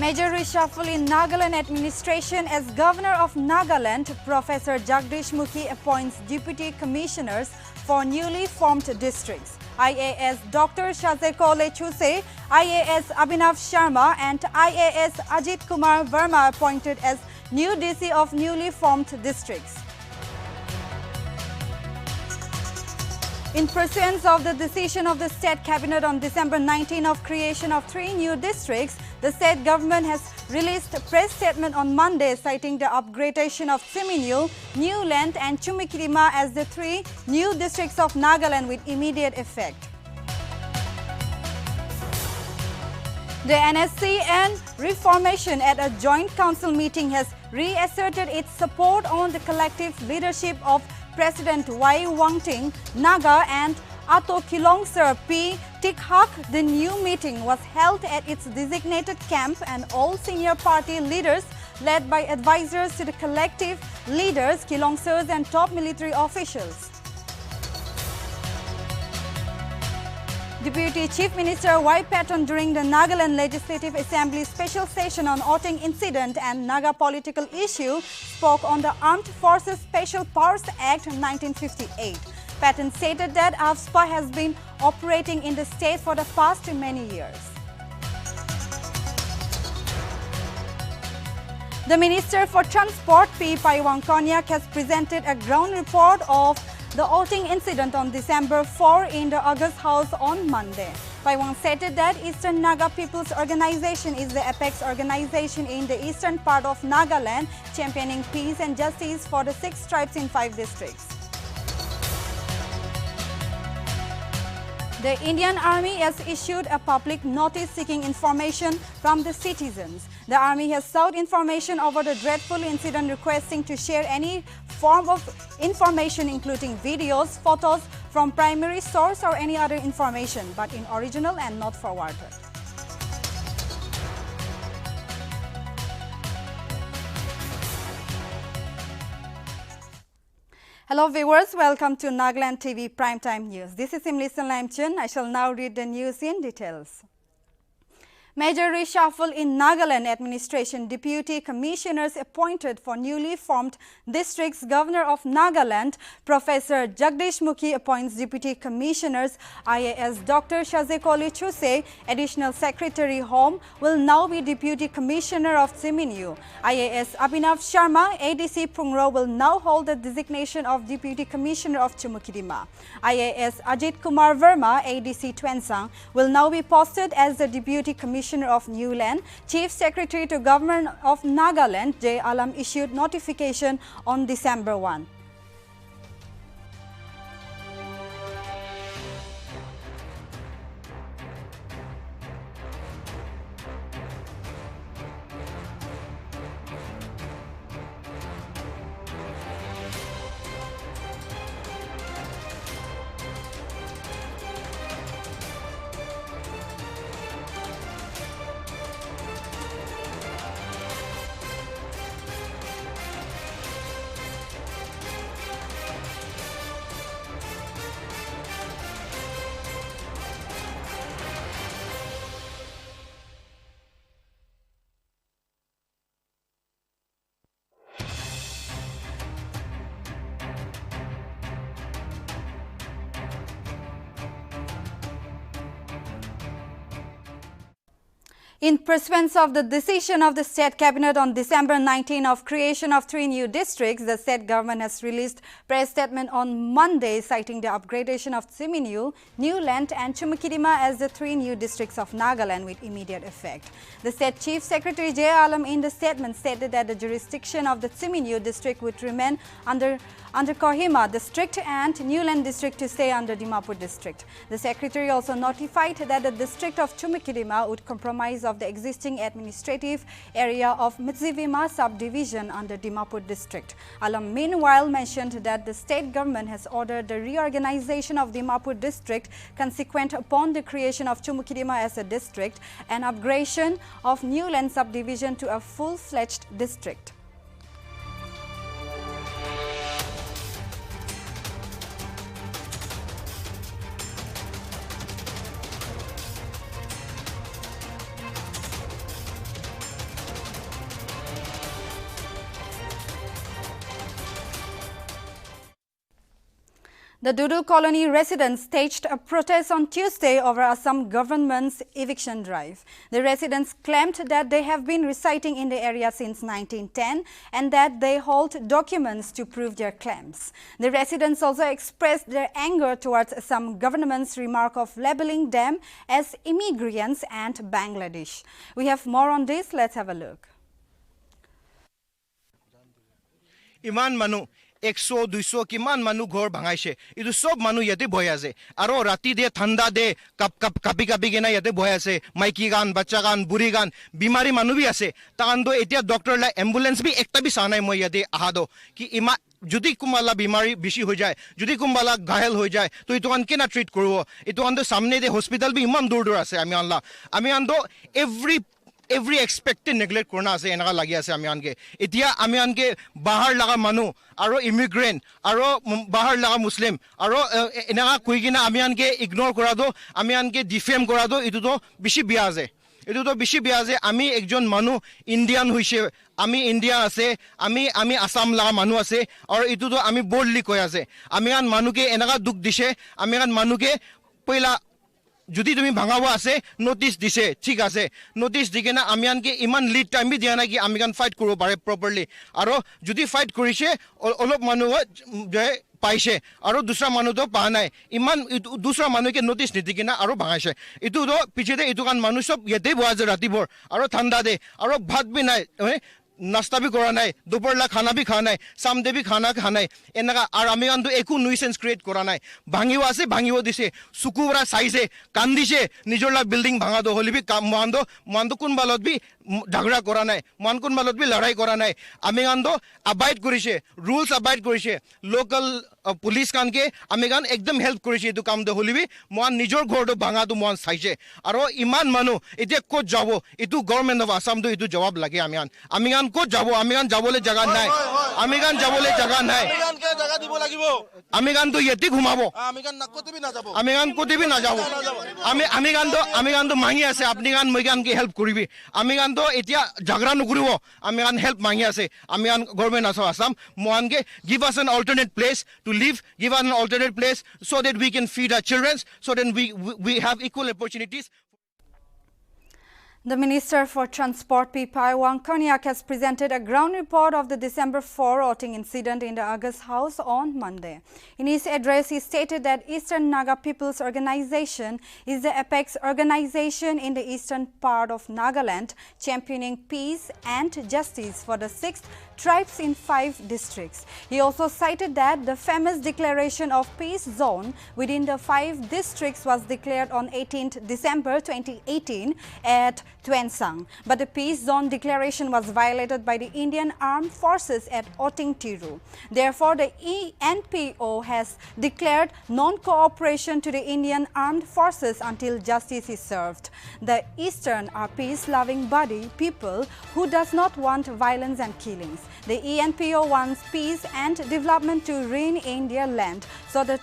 Major reshuffle in Nagaland administration as Governor of Nagaland, Professor Jagdish Mukhi appoints deputy commissioners for newly formed districts. IAS Dr. Shazeko Lechuse, IAS Abhinav Sharma and IAS Ajit Kumar Verma appointed as new DC of newly formed districts. In pursuance of the decision of the State Cabinet on December 19 of creation of 3 new districts, the state government has released a press statement on Monday citing the upgradation of Siminyu, Newland and Chumikirima as the 3 new districts of Nagaland with immediate effect. The NSCN reformation at a joint council meeting has reasserted its support on the collective leadership of President Y. Wangting, Naga and Ato Kilongsar P. Tikhak. The new meeting was held at its designated camp and all senior party leaders led by advisors to the collective leaders, Kilongsars and top military officials. Deputy Chief Minister Y. Patton during the Nagaland Legislative Assembly special session on Oting incident and Naga political issue spoke on the Armed Forces Special Powers Act 1958. Patton stated that AFSPA has been operating in the state for the past many years. The Minister for Transport P. Paiwang Konyak has presented a ground report of the Oting incident on December 4 in the August House on Monday. Paiwang stated that Eastern Naga People's Organization is the apex organization in the eastern part of Nagaland, championing peace and justice for the 6 tribes in 5 districts. The Indian Army has issued a public notice seeking information from the citizens. The Army has sought information over the dreadful incident, requesting to share any form of information including videos, photos from primary source or any other information, but in original and not forwarded. Hello viewers, welcome to Nagaland TV Primetime News. This is Imlison Lamchun. I shall now read the news in details. Major reshuffle in Nagaland administration. Deputy commissioners appointed for newly formed districts. Governor of Nagaland, Professor Jagdish Mukhi appoints deputy commissioners. IAS Dr. Shazeko Lechuse, additional secretary Home, will now be deputy commissioner of Siminyu. IAS Abhinav Sharma, ADC Pungro, will now hold the designation of deputy commissioner of Chumukirima. IAS Ajit Kumar Verma, ADC Twensang, will now be posted as the deputy commissioner of Newland. Chief Secretary to Government of Nagaland, J. Alam, issued notification on December 1. In pursuance of the decision of the State Cabinet on December 19 of creation of 3 new districts, the state government has released press statement on Monday citing the upgradation of Siminyu, Newland and Chumikirima as the 3 new districts of Nagaland with immediate effect. The State Chief Secretary J. Alam in the statement stated that the jurisdiction of the Siminyu district would remain under Kohima district and Newland district to stay under Dimapur district. The Secretary also notified that the district of Chumikirima would comprise of the existing administrative area of Mitsivima subdivision under Dimapur district. Alam meanwhile mentioned that the state government has ordered the reorganization of Dimapur district consequent upon the creation of Chumukirima as a district and upgradation of Newland subdivision to a full-fledged district. The Dudu colony residents staged a protest on Tuesday over Assam government's eviction drive. The residents claimed that they have been residing in the area since 1910 and that they hold documents to prove their claims. The residents also expressed their anger towards Assam government's remark of labeling them as immigrants and Bangladesh. We have more on this. Let's have a look. Iman Manu 100 200 কিমান মানুহ ঘৰ ভাঙাইছে ইটো সব মানুহ ইয়াতে বহি আছে আৰু ৰাতি দে ঠাণ্ডা দে কাপি কিনা ইয়াতে বহি আছে মাইকি গান বাচ্চা গান বুঢ়ী গান বিমাৰী মানুহ বি আছে তাহাঁতো এতিয়া ডক্টৰ লাই এম্বুলেন্স বি একটা বি চা নাই মই ইয়াতে আহা দো কি ইমা যদি কোনবালা বিমাৰী বেছি হৈ যায় যদি কোনবালা ঘায়েল হৈ যায় তো ইটো আন কেনা ট্ৰিট কৰিব ইটো আনতো সামনে দে হস্পিটাল বি ইমান দূৰ আছে আমি আনতো every expected neglect korna ase enaga lagi ase ami anke etia ami anke bahar laga manu aro immigrant aro bahar laga muslim aro enaga kuigina ami anke ignore kora do ami anke defame kora do itu to bishi biya ase ami ekjon manu indian hoise ami india ase ami assam laga manu ase aro itu to ami boldly koi ase ami an manu ke enaga duk dise ami an manu ke poila যদি তুমি ভাঙাব আছে notice দিছে ঠিক আছে notice দিকে না আমি আনকে ইমান lead time B দিয়া না কি আমি কান ফাইট কৰিব পাৰে প্ৰপাৰলি আৰু যদি ফাইট কৰিছে অলপ মানুহ যে পাইছে আৰু দুসৰা মানুহ তো পা নাই ইমান দুসৰা মানুহকে নোটিস নিদি না আৰু ভাঙাইছে ইটো তো পিছতে ইটো কান মানুহ সব ইয়াতে বহা যে ৰাতিভৰ আৰু ঠাণ্ডা দে আৰু ভাত বি নাই नाश्ता भी करा नाई दोपहरला खाना भी खाना है सामदे भी खाना खाना है एनका और आमी आन तो एकु नुइसेंस क्रिएट करा नाई भांगिव आसे भांगिव दिसे सुकुबरा साइसे कांदिसे निजरला बिल्डिंग भांगा दो होली भी मानदो कुन बालत भी झगड़ा करा नाई मान कुन बालत भी लड़ाई करा नाई आमी आन तो अबाइड करिसे रूल्स अबाइड करिसे लोकल पुलिस कान के आमी गान एकदम हेल्प करिसे इतु काम दो होली भी मान निजर घर दो भांगा दो मान साइसे और इमान मानु इते को जाबो इतु गवर्नमेंट ऑफ आसाम दो इतु जवाब लगे आमी गान को जाबो आमी गान जाबोले जगह নাই आमी गान जाबोले जगह নাই आमी गान के जगह दिबो লাগিব आमी गान तो येति घुमाबो आमी गान नकोते भी ना जाबो आमी गान कोते भी ना जाबो आमी गान तो मांगी আছে আপনি গান মই গান কি হেল্প কৰিবি আমি গান তো এতিয়া ঝগড়া নকৰিব আমি গান হেল্প মাंगी আছে আমি গান গভর্নমেন্ট অফ আসাম মোয়ান কে give us an alternate place to live give us an alternate place so that we can feed our children so that we have equal opportunities. The Minister for Transport P. Paiwang Konyak has presented a ground report of the December 4 outing incident in the August House on Monday. In his address, he stated that Eastern Naga People's Organization is the apex organization in the eastern part of Nagaland, championing peace and justice for the 6 tribes in 5 districts. He also cited that the famous declaration of peace zone within the 5 districts was declared on 18th December 2018 at Twensang, but the peace zone declaration was violated by the Indian Armed Forces at Oting Tiru. Therefore, the ENPO has declared non-cooperation to the Indian Armed Forces until justice is served. The Eastern are peace-loving body people who does not want violence and killings. The ENPO wants peace and development to reign in their land, so the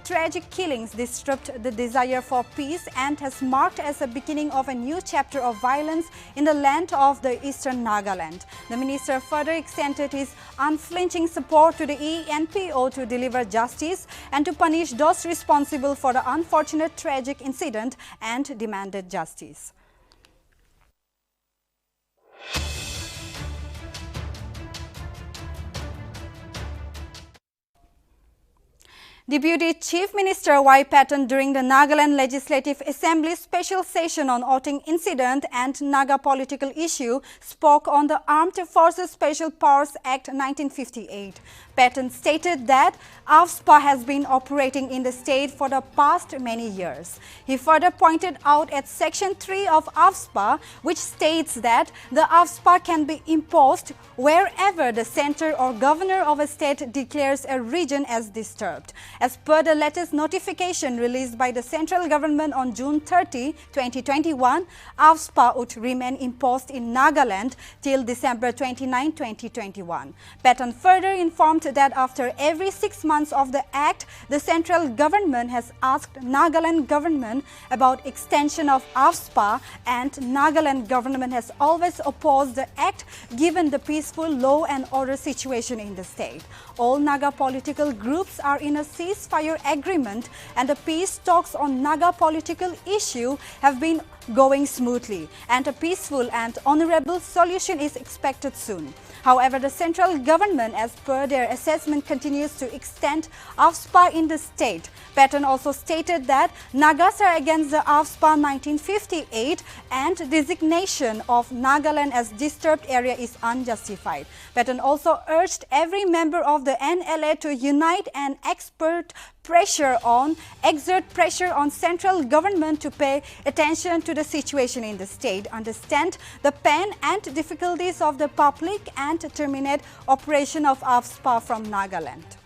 tragic killings disrupt the desire for peace and has marked as a beginning of a new chapter of violence in the land of the Eastern Nagaland. The minister further extended his unflinching support to the ENPO to deliver justice and to punish those responsible for the unfortunate tragic incident and demanded justice. Deputy Chief Minister Y. Patton during the Nagaland Legislative Assembly special session on outing incident and Naga political issue spoke on the Armed Forces Special Powers Act 1958. Patton stated that AFSPA has been operating in the state for the past many years. He further pointed out at Section 3 of AFSPA, which states that the AFSPA can be imposed wherever the center or governor of a state declares a region as disturbed. As per the latest notification released by the central government on June 30, 2021, AFSPA would remain imposed in Nagaland till December 29, 2021. Patton further informed that after every 6 months of the act, the central government has asked Nagaland government about extension of AFSPA, and Nagaland government has always opposed the act given the peaceful law and order situation in the state. All Naga political groups are in a ceasefire agreement, and the peace talks on Naga political issue have been going smoothly, and a peaceful and honorable solution is expected soon. However, the central government, as per their assessment, continues to extend AFSPA in the state. Patton also stated that Nagas are against the AFSPA 1958 and designation of Nagaland as disturbed area is unjustified. Patton also urged every member of the NLA to unite and exert pressure on central government to pay attention to the situation in the state, understand the pain and difficulties of the public, and terminate operation of AFSPA from Nagaland.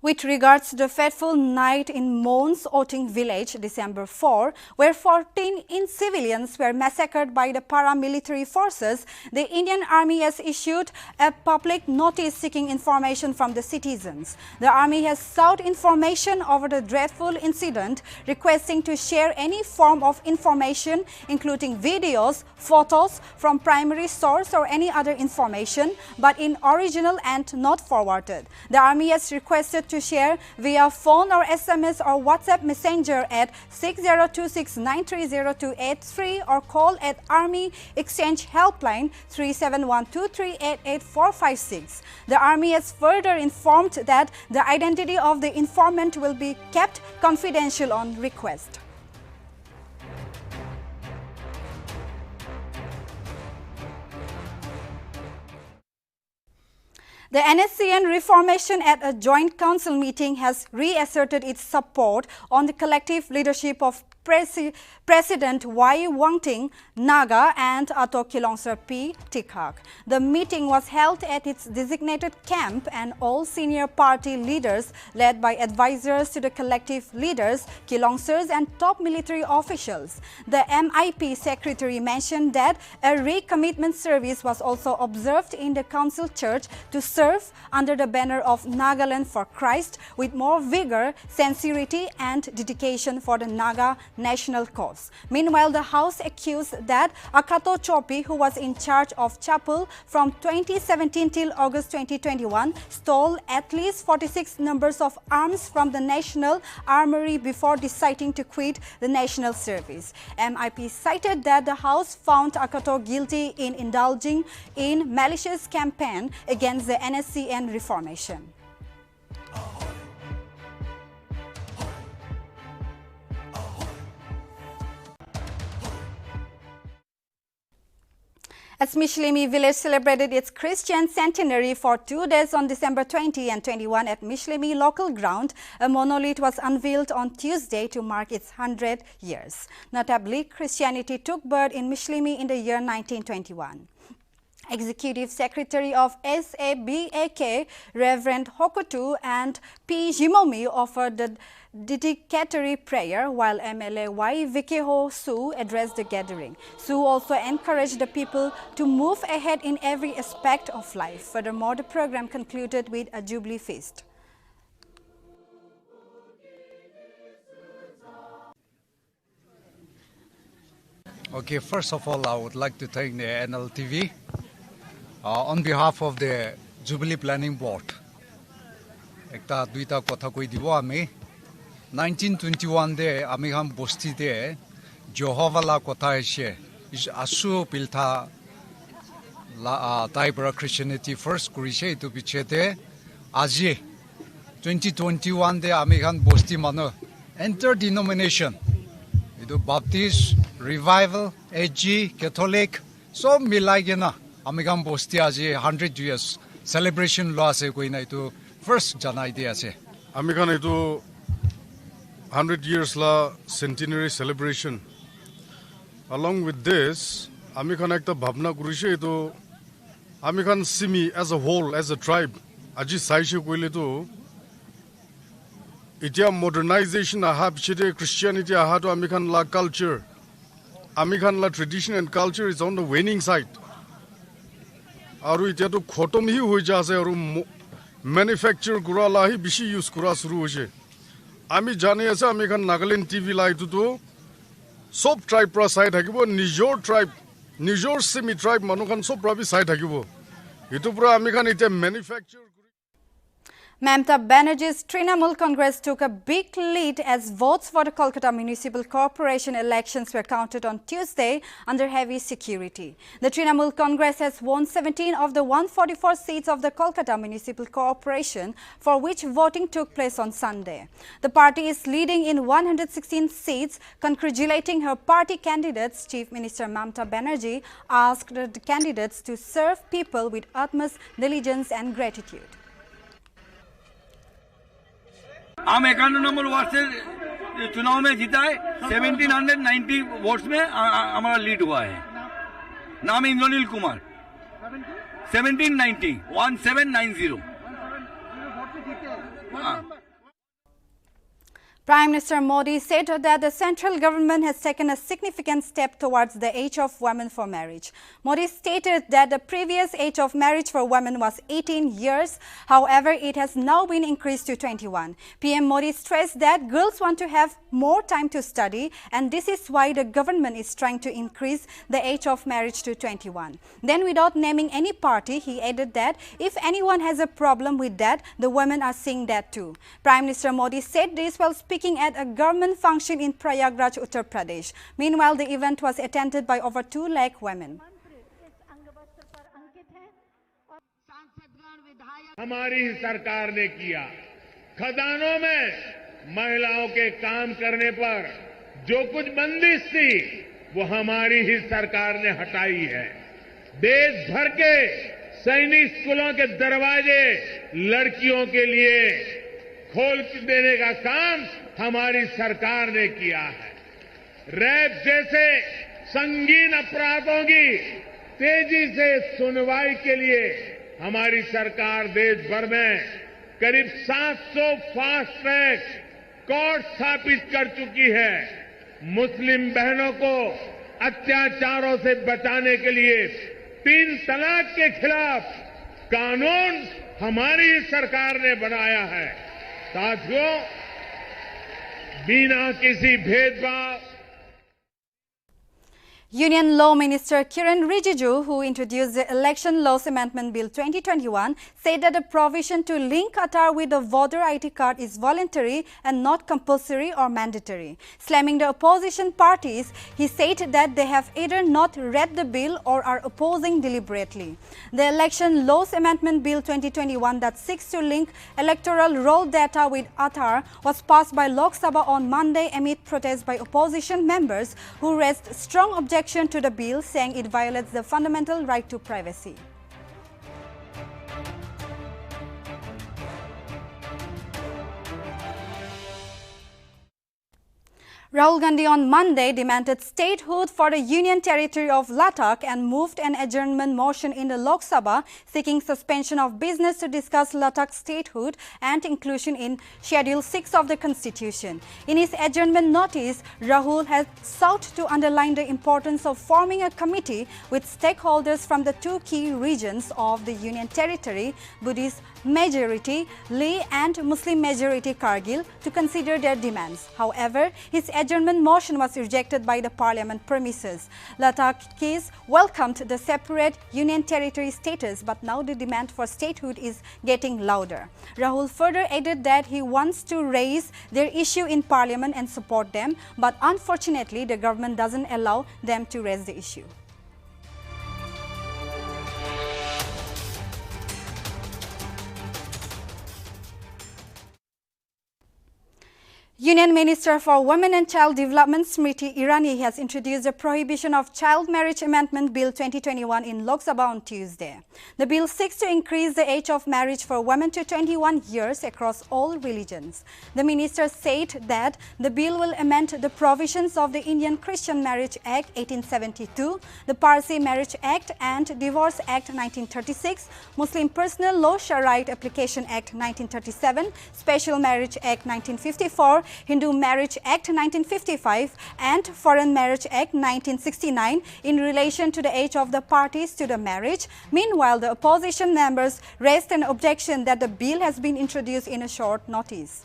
With regards to the fateful night in Mons Oting village, December 4, where 14 civilians were massacred by the paramilitary forces, the Indian Army has issued a public notice seeking information from the citizens. The Army has sought information over the dreadful incident, requesting to share any form of information, including videos, photos from primary source or any other information, but in original and not forwarded. The Army has requested to share via phone or SMS or WhatsApp messenger at 6026930283 or call at Army Exchange Helpline 3712388456. The Army has further informed that the identity of the informant will be kept confidential on request. The NSCN reformation at a joint council meeting has reasserted its support on the collective leadership of President Y. Wangting Naga and Ato Kilongsar P. Tikhak. The meeting was held at its designated camp, and all senior party leaders, led by advisors to the collective leaders, Kilongsars and top military officials. The MIP secretary mentioned that a recommitment service was also observed in the council church to serve under the banner of Nagaland for Christ with more vigor, sincerity and dedication for the Naga national cause. Meanwhile, the House accused that Akato Chopi, who was in charge of chapel from 2017 till August 2021, stole at least 46 numbers of arms from the National Armory before deciding to quit the national service. MIP cited that the House found Akato guilty in indulging in malicious campaign against the NSCN reformation. As Mishlimi village celebrated its Christian centenary for 2 days on December 20 and 21 at Mishlimi local ground, a monolith was unveiled on Tuesday to mark its 100 years. Notably, Christianity took birth in Mishlimi in the year 1921. Executive Secretary of SABAK, Reverend Hokutu and P. Jimomi offered the dedicatory prayer, while MLA Y. Vikeho Su addressed the gathering. Su also encouraged the people to move ahead in every aspect of life. Furthermore, the program concluded with a Jubilee feast. Okay, first of all, I would like to thank the NLTV on behalf of the Jubilee Planning Board. Ekta duita kotha koi dibo ami 1921 de ami ham bosti de Jehovah la kotha ise is asu piltha la Taibra Christianity first kurise to biche de aji 2021 de ami han bosti mano enter denomination idu Baptist, Revival, AG, Catholic so milai gena Amigam bosti aji 100 years celebration lo ase koi na itu first janai dia ase Amigan itu 100 years la centenary celebration. Along with this, Amigan ekta bhabna kurise itu Amigan simi as a whole, as a tribe aji saishe koile tu itia modernization aha bichite Christianity aha to Amigan la culture Amikhanla tradition and culture is on the winning side. Aru itiato khotom hi hoi jase aru manufacture kura lahi bishi use kura shuru hoise. Ami jani ase amikhan Nagaland TV la itu to sob tribe pra side thakibo nijor tribe nijor semi tribe manukhan sob pra bi side thakibo. Itu pura amikhan ite manufacture. Mamata Banerjee's Trinamool Congress took a big lead as votes for the Kolkata Municipal Corporation elections were counted on Tuesday under heavy security. The Trinamool Congress has won 17 of the 144 seats of the Kolkata Municipal Corporation, for which voting took place on Sunday. The party is leading in 116 seats. Congratulating her party candidates, Chief Minister Mamata Banerjee asked the candidates to serve people with utmost diligence and gratitude. हम 51 number ward से चुनाव में जीता है 1790 votes में हमारा lead हुआ है नाम Indranil Kumar 1790 Prime Minister Modi said that the central government has taken a significant step towards the age of women for marriage. Modi stated that the previous age of marriage for women was 18 years. However, it has now been increased to 21. PM Modi stressed that girls want to have more time to study, and this is why the government is trying to increase the age of marriage to 21. Then, without naming any party, he added that if anyone has a problem with that, the women are seeing that too. Prime Minister Modi said this while speaking at a government function in Prayagraj, Uttar Pradesh. Meanwhile, the event was attended by over 2 lakh women. हमारी सरकार ने किया खदानों में महिलाओं के काम करने पर जो कुछ बंदिश थी वो हमारी ही सरकार ने हटाई है देश भर के सैनिक स्कूलों के दरवाजे लड़कियों के लिए खोल देने का काम हमारी सरकार ने किया है रेप जैसे संगीन अपराधों की तेजी से सुनवाई के लिए हमारी सरकार देश भर में करीब 700 फास्ट ट्रैक कोर्ट स्थापित कर चुकी है मुस्लिम बहनों को अत्याचारों से बचाने के लिए 3 तलाक के खिलाफ कानून हमारी सरकार ने बनाया है साथियों बिना किसी भेदभाव Union Law Minister Kiran Rijiju, who introduced the Election Laws Amendment Bill 2021, said that the provision to link Aadhaar with the voter ID card is voluntary and not compulsory or mandatory. Slamming the opposition parties, he said that they have either not read the bill or are opposing deliberately. The Election Laws Amendment Bill 2021 that seeks to link electoral roll data with Aadhaar was passed by Lok Sabha on Monday amid protests by opposition members who raised strong objections to the bill, saying it violates the fundamental right to privacy. Rahul Gandhi on Monday demanded statehood for the Union Territory of Latak and moved an adjournment motion in the Lok Sabha seeking suspension of business to discuss Latak Statehood and inclusion in Schedule 6 of the Constitution. In his adjournment notice, Rahul has sought to underline the importance of forming a committee with stakeholders from the 2 key regions of the Union Territory, Buddhist majority Leh and Muslim majority Kargil, to consider their demands. However, his adjournment motion was rejected by the parliament premises. Latakis welcomed the separate Union Territory status, but now the demand for statehood is getting louder. Rahul further added that he wants to raise their issue in parliament and support them, but unfortunately the government doesn't allow them to raise the issue. Union Minister for Women and Child Development Smriti Irani has introduced a prohibition of child marriage amendment bill 2021 in Lok Sabha on Tuesday. The bill seeks to increase the age of marriage for women to 21 years across all religions. The minister said that the bill will amend the provisions of the Indian Christian Marriage Act 1872, the Parsi Marriage Act and Divorce Act 1936, Muslim Personal Law Shariat Application Act 1937, Special Marriage Act 1954, Hindu Marriage Act 1955 and Foreign Marriage Act 1969 in relation to the age of the parties to the marriage. Meanwhile, the opposition members raised an objection that the bill has been introduced in a short notice.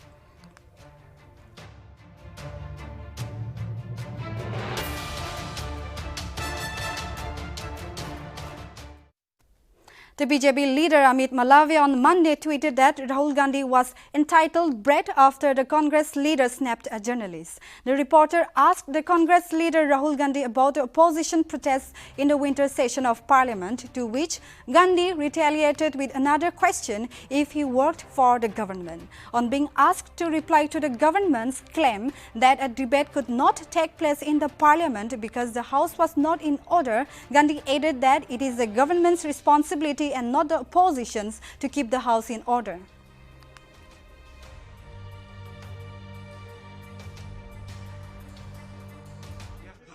The BJP leader Amit Malviya on Monday tweeted that Rahul Gandhi was entitled bread after the Congress leader snapped a journalist. The reporter asked the Congress leader Rahul Gandhi about the opposition protests in the winter session of Parliament, to which Gandhi retaliated with another question if he worked for the government. On being asked to reply to the government's claim that a debate could not take place in the Parliament because the House was not in order, Gandhi added that it is the government's responsibility and not the opposition's to keep the house in order.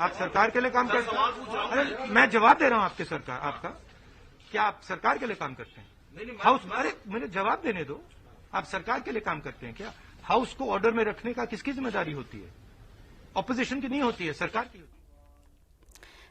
आप सरकार के लिए काम करते हैं? अरे मैं जवाब दे रहा हूं आपके सरकार आपका क्या आप सरकार के लिए काम करते हैं? हाउस अरे मुझे जवाब देने दो. आप सरकार के लिए काम करते हैं क्या? हाउस को ऑर्डर में रखने का किसकी जिम्मेदारी होती है? ऑपोजिशन की नहीं होती है, सरकार की होती है.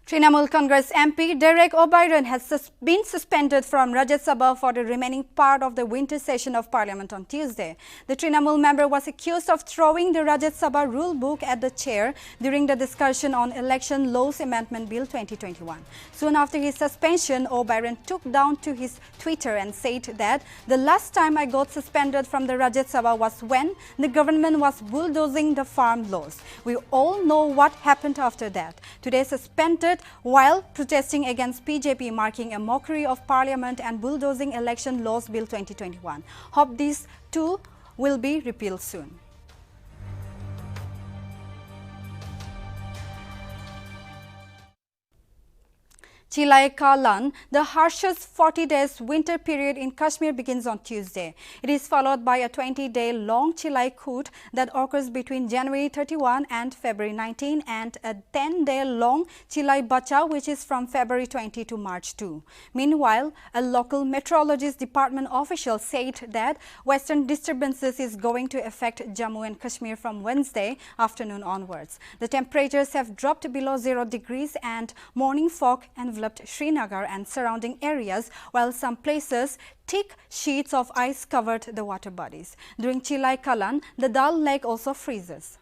Trinamool Congress MP Derek O'Brien has been suspended from Rajya Sabha for the remaining part of the winter session of Parliament on Tuesday. The Trinamool member was accused of throwing the Rajya Sabha rule book at the chair during the discussion on Election Laws Amendment Bill 2021. Soon after his suspension, O'Brien took down to his Twitter and said that the last time I got suspended from the Rajya Sabha was when the government was bulldozing the farm laws. We all know what happened after that. Today suspended while protesting against BJP, marking a mockery of Parliament and bulldozing Election Laws Bill 2021. Hope these two will be repealed soon. NAGALAND, the harshest 40 days winter period in Kashmir begins on Tuesday. It is followed by a 20-day long Chilai Kut that occurs between January 31 and February 19 and a 10-day long Chilai Bacha which is from February 20 to March 2. Meanwhile, a local meteorologist department official said that western disturbances is going to affect Jammu and Kashmir from Wednesday afternoon onwards. The temperatures have dropped below 0 degrees and morning fog enveloped Srinagar and surrounding areas, while some places thick sheets of ice covered the water bodies. During NAGALAND, the Dal Lake also freezes.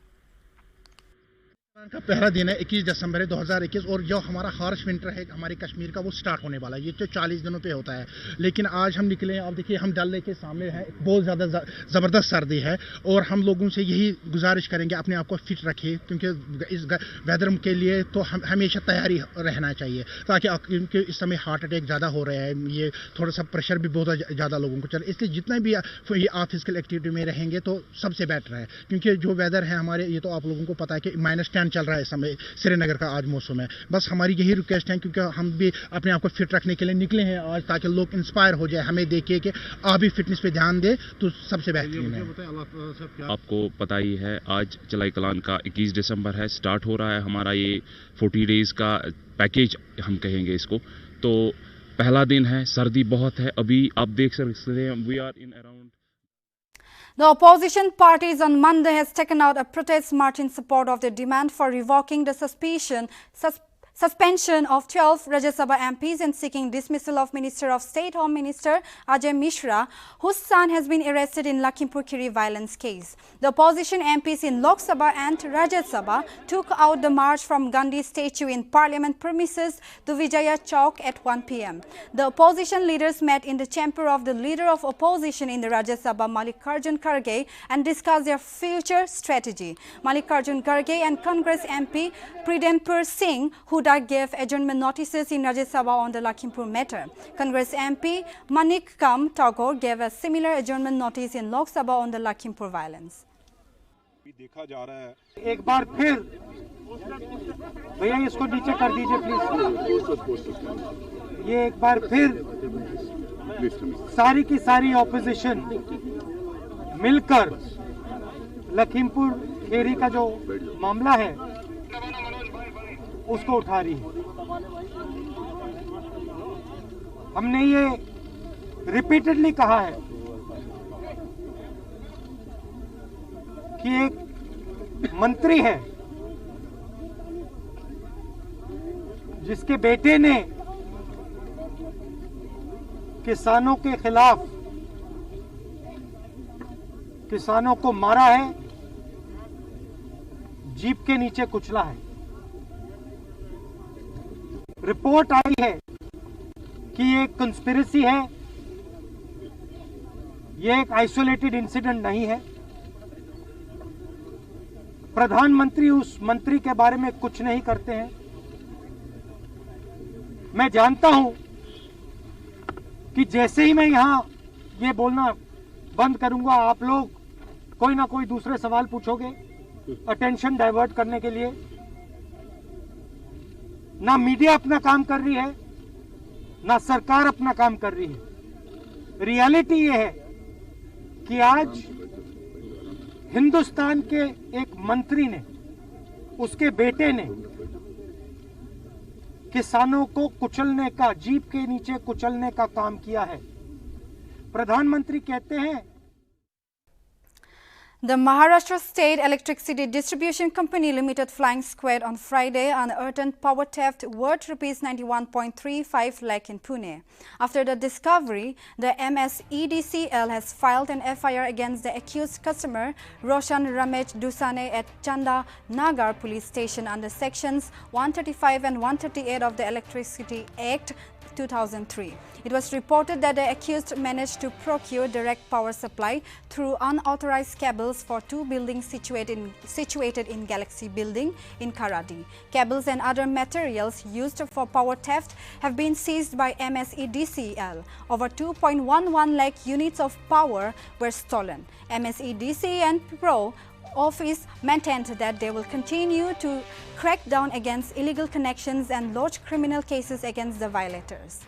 का पहला दिन है 21 दिसंबर 2021 और जो हमारा harsh winter है हमारे कश्मीर का वो स्टार्ट होने वाला है. ये तो 40 दिनों पे होता है, लेकिन आज हम निकले हैं. अब देखिए हम डल लेक के सामने हैं, बहुत ज़्यादा ज़बरदस्त सर्दी है और हम लोगों से यही गुजारिश करेंगे अपने आप को फिट रखें, क्योंकि इस वेदर के लिए तो हमेशा तैयारी रहना चाहिए, ताकि क्योंकि इस समय हार्ट अटैक ज़्यादा हो रहे हैं, ये थोड़ा सा प्रेशर भी बहुत ज़्यादा लोगों को चले. इसलिए जितना भी आप फिजिकल एक्टिविटी में रहेंगे तो सबसे बेटर है, क्योंकि जो वेदर है हमारे ये तो आप लोगों को पता है कि -10 चल रहा है इस समय श्रीनगर का आज मौसम है. बस हमारी यही रिक्वेस्ट है, क्योंकि हम भी अपने आप को फिट रखने के लिए निकले हैं आज, ताकि लोग इंस्पायर हो जाए, हमें देखिए कि आप भी फिटनेस पे ध्यान दें तो सबसे बेहतरीन है. आपको पता ही है आज NAGALAND का 21 दिसंबर है, स्टार्ट हो रहा है हमारा ये 40 डेज का पैकेज हम कहेंगे इसको. तो पहला दिन है, सर्दी बहुत है, अभी आप देख सकते हैं we are in around. The opposition parties on Monday has taken out a protest march in support of the demand for revoking the suspension of 12 Rajya Sabha MPs and seeking dismissal of Minister of State Home Minister Ajay Mishra, whose son has been arrested in Lakhimpur Kheri violence case. The opposition MPs in Lok Sabha and Rajya Sabha took out the march from Gandhi statue in Parliament premises to Vijaya Chowk at 1 p.m. The opposition leaders met in the chamber of the leader of opposition in the Rajya Sabha, Mallikarjun Kharge, and discussed their future strategy. Mallikarjun Kharge and Congress MP Pridempur Singh, who gave adjournment notices in Rajya Sabha on the Lakhimpur matter. Congress MP Manikam Tagore gave a similar adjournment notice in Lok Sabha on the Lakhimpur violence. देखा जा रहा है एक बार फिर भैया इसको नीचे कर दीजिए प्लीज. ये एक बार फिर सारी की सारी ऑपोजिशन मिलकर लखीमपुर खेरी का जो मामला है उसको उठा रही है. हमने ये रिपीटेडली कहा है कि एक मंत्री है जिसके बेटे ने किसानों के खिलाफ किसानों को मारा है, जीप के नीचे कुचला है। रिपोर्ट आई है कि ये कंस्पिरेसी है, ये एक आइसोलेटेड इंसिडेंट नहीं है। प्रधानमंत्री उस मंत्री के बारे में कुछ नहीं करते हैं। मैं जानता हूं कि जैसे ही मैं यहां ये बोलना बंद करूंगा, आप लोग कोई ना कोई दूसरे सवाल पूछोगे अटेंशन डाइवर्ट करने के लिए। ना मीडिया अपना काम कर रही है, ना सरकार अपना काम कर रही है। रियलिटी ये है कि आज हिंदुस्तान के एक मंत्री ने, उसके बेटे ने किसानों को कुचलने का, जीप के नीचे कुचलने का काम किया है। प्रधानमंत्री कहते हैं The Maharashtra State Electricity Distribution Company Limited flying squad on Friday unearthed power theft worth Rs 91.35 lakh in Pune. After the discovery, the MSEDCL has filed an FIR against the accused customer Roshan Ramesh Dusane at Chanda Nagar Police Station under sections 135 and 138 of the Electricity Act 2003. It was reported that the accused managed to procure direct power supply through unauthorized cables for two buildings situated in Galaxy Building in Karadi. Cables and other materials used for power theft have been seized by MSEDCL. Over 2.11 lakh units of power were stolen. MSEDCL Pro Office maintained that they will continue to crack down against illegal connections and lodge criminal cases against the violators.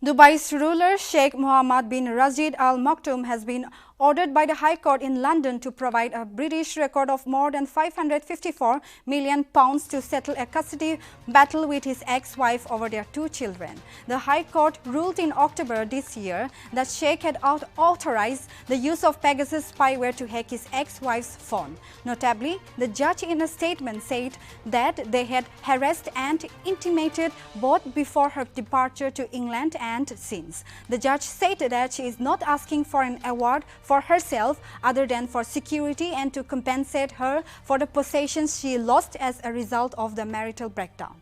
Dubai's ruler Sheikh Mohammed bin Rashid Al Maktoum has been ordered by the High Court in London to provide a British record of more than £554 million to settle a custody battle with his ex-wife over their two children. The High Court ruled in October this year that Sheikh had authorized the use of Pegasus spyware to hack his ex-wife's phone. Notably, the judge in a statement said that they had harassed and intimidated both before her departure to England and since. The judge said that she is not asking for an award for herself other than for security and to compensate her for the possessions she lost as a result of the marital breakdown.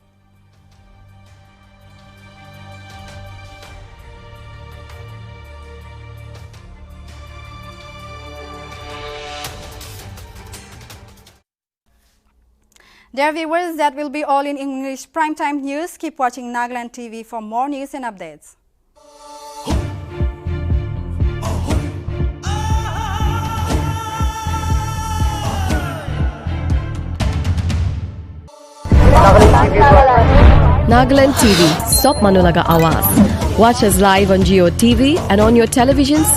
Dear viewers, that will be all in English Primetime News. Keep watching Nagaland TV for more news and updates. Nagaland TV, Sop Manulaga Awas. Watch us live on Geo TV and on your television set.